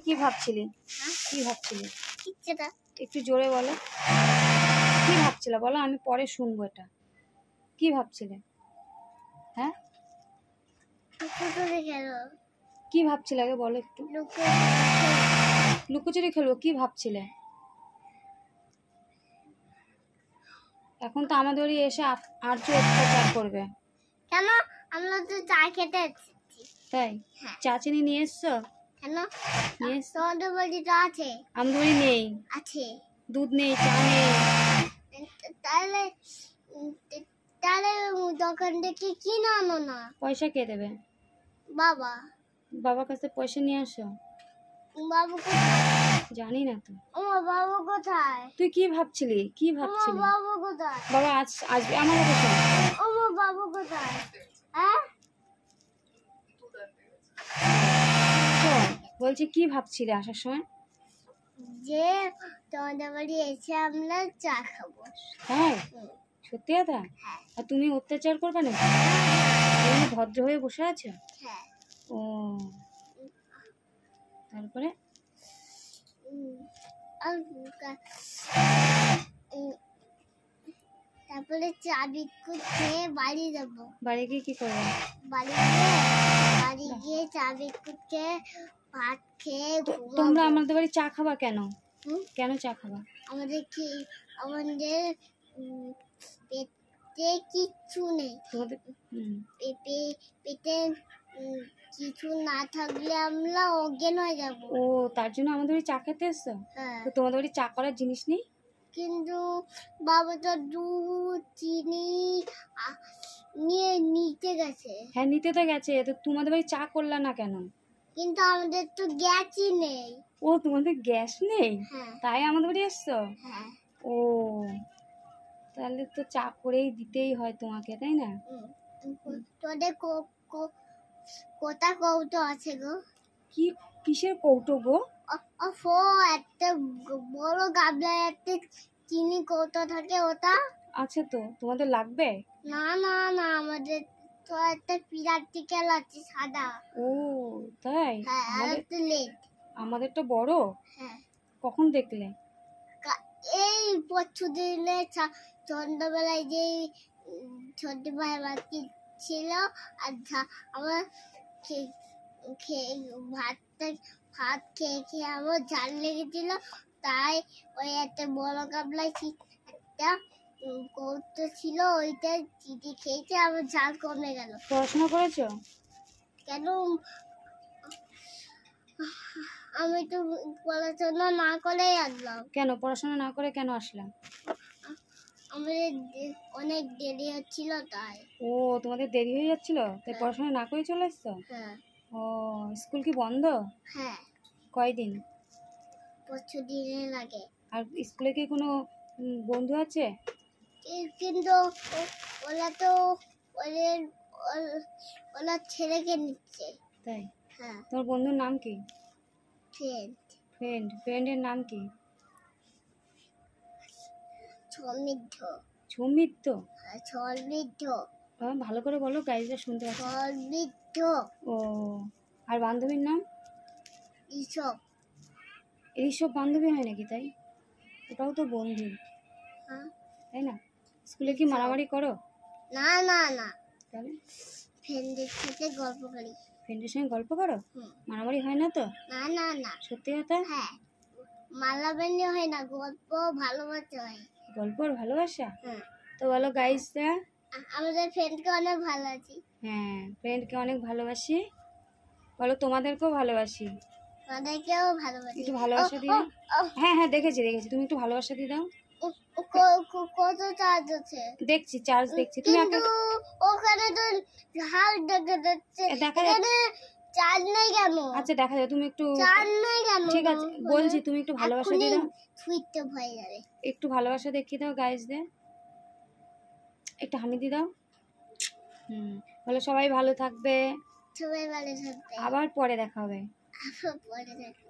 কি ভাবছিলি? কি ভাবছিলি? কিচ্ছু না। একটু জোরে বলো। কি ভাবছিলে বলো, আমি পরে শুনবো এটা। কি ভাবছিলে? হ্যাঁ, লুকোচুরি খেলো। কি ভাবছিলে আগে বলো একটু। লুকোচুরি খেলবো? কি ভাবছিলে? এখন তো আমাদের বাড়ি এসে আর্য অত্যাচার করবে। কেন? আমরা তো চা খেতে এসেছি। তাই? হ্যাঁ। চা চিনি নিয়ে এসছো? কেন? নিয়ে এসছো? তোমাদের বাড়ি তো আছে। আমাদের বাড়ি নেই, আছে। দুধ নেই, চা নেই। তাহলে তাহলে দোকান থেকে কিনে আনো না। পয়সা কে দেবে? বাবা। বাবার কাছে পয়সা নিয়ে আসো। বাবু কোথায়? জানি না তো। আমার বাবু কোথায়? তুই কি ভাবছিলি? কি আমার ভাবছিলি? বাবু কোথায়? বাবা আসবে আমার কাছে শোন। আমার বাবু কোথায়? হ্যাঁ, শোন, বলছি কি ভাবছিলি আসার সময়? যে তোমাদের বাড়ি এসে আমরা চা খাবো। হ্যাঁ, সত্যি কথা? হ্যাঁ। আর তুমি অত্যাচার করবে না? তুমি ভদ্র হয়ে বসে আছো? হ্যাঁ। ও, তারপরে তারপরে চা বিস্কুট খেয়ে বাড়ি যাবো। বাড়ি গিয়ে কি করবে? বাড়ি গিয়ে চা বিস্কুট খেয়ে ভাত খেয়ে তোমরা আমাদের বাড়ি চা খাবা কেন? কেন চা খাবা? আমাদের পেটে কিচ্ছু নেই। তোমাদের পেটে কিছু না থাকলে আমরা অজ্ঞান হয়ে যাবো। ও, তার জন্য আমাদের বাড়ি চা খেতে এসছো? হ্যাঁ। তো তোমাদের বাড়ি চা করার জিনিস নেই? কিন্তু বাবা তো দুধ চিনি নিতে গেছে। হ্যাঁ, নিতে তো গেছে, তো তোমাদের বাড়ি চা করলা না কেন? কিন্তু আমাদের তো গ্যাসই নেই। ও, তোমাদের গ্যাস নেই? হ্যাঁ। তাই আমাদের বাড়ি এসছো? হ্যাঁ। ও, তাহলে তো চা করেই দিতেই হয় তোমাকে, তাই না? তোদের কোথা কৌটো আছে গো? কি কিসের কৌটো গো? একটা বড় গাবলায় একটা চিনি কৌটো থাকে, ওটা আছে তো, তোমাদের লাগবে? না না না, আমাদের তো একটা পিরাটিক্যাল আছে সাদা। ও, তাই? হ্যাঁ, আর একটা লেট। আমাদের তো বড়। হ্যাঁ। কখন দেখলে? এই পরশু দিনে সন্ধ্যাবেলায় যে ছোট ভাই বাকি ছিল, আর আমার ভাত খেয়ে আমার ঝাল লেগেছিল, তাই ওই একটা বড় গাবলায় একটা কৌটো ছিল, ওইটা চিটি খেয়েছে, আমার ঝাল কমে গেল। পড়াশোনা করেছো? কেন? আমি তো পড়াশোনা না করেই আসলাম। কেন পড়াশোনা না করে কেন আসলাম? আমাদের অনেক দেরি হচ্ছিল তাই। ও, তোমাদের দেরি হয়ে যাচ্ছিল, তাই পড়াশোনা না করে চলে এসছো? হ্যাঁ। ও, স্কুল কি বন্ধ? হ্যাঁ, কয়দিন? 5 দিনের আগে। আর স্কুলে কি কোনো বন্ধু আছে? কিন্তু ওরা তো ওরা ছেলেকে নিচ্ছে। তাই? হ্যাঁ। তোমার বন্ধুর নাম কি? ফ্রেন্ডের নাম কি? সমৃদ্ধ। সমৃদ্ধ? হ্যাঁ, সমৃদ্ধ। ভালো করে বলো, গাইজরা শুনতে পাচ্ছি। সমৃদ্ধ। ও, আর বান্ধবীর নাম? এইসব। এইসব বান্ধবী হয় নাকি? তাই? ওটাও তো বন্ধু, হ্যাঁ। তাই না? স্কুলে কি মারামারি করো? না না না, তাহলে ফ্রেন্ডের সাথে গল্প করি। ফ্রেন্ডের সঙ্গে গল্প করো? মারামারি হয় না তো? না না না। সত্যি কথা? হ্যাঁ, মারামারি হয় না, গল্প ভালোবাসা হয়। গল্প আর ভালোবাসা? হ্যাঁ। তো বলো গাইজরা। আমাদের ফ্রেন্ডকে অনেক ভালোবাসি। হ্যাঁ, ফ্রেন্ডকে অনেক ভালোবাসি। বলো তোমাদেরকেও ভালোবাসি। তাদেরকেও ভালোবাসি। একটু ভালোবাসা দিয়ে দাও। হ্যাঁ হ্যাঁ, দেখেছি। তুমি একটু ভালোবাসা দিয়ে দাও। কত চার্জ আছে? দেখছি, চার্জ দেখছি। তুমি ওখানে তো ঝাল দেখা যাচ্ছে, এখানে চার্জ নেই কেন? আচ্ছা, দেখা যাবে। তুমি একটু চার্জ নেই কেন? ঠিক আছে, বলছি, তুমি একটু ভালোবাসা দিয়ে দাও। সুইচটা হয়ে যাবে। একটু ভালোবাসা দেখিয়ে দাও গাইজদের। একটু হামি দিয়ে দাও। বলো সবাই ভালো থাকবে। সবাই ভালো থাকবে। আবার পরে দেখা হবে। পরে দেখা।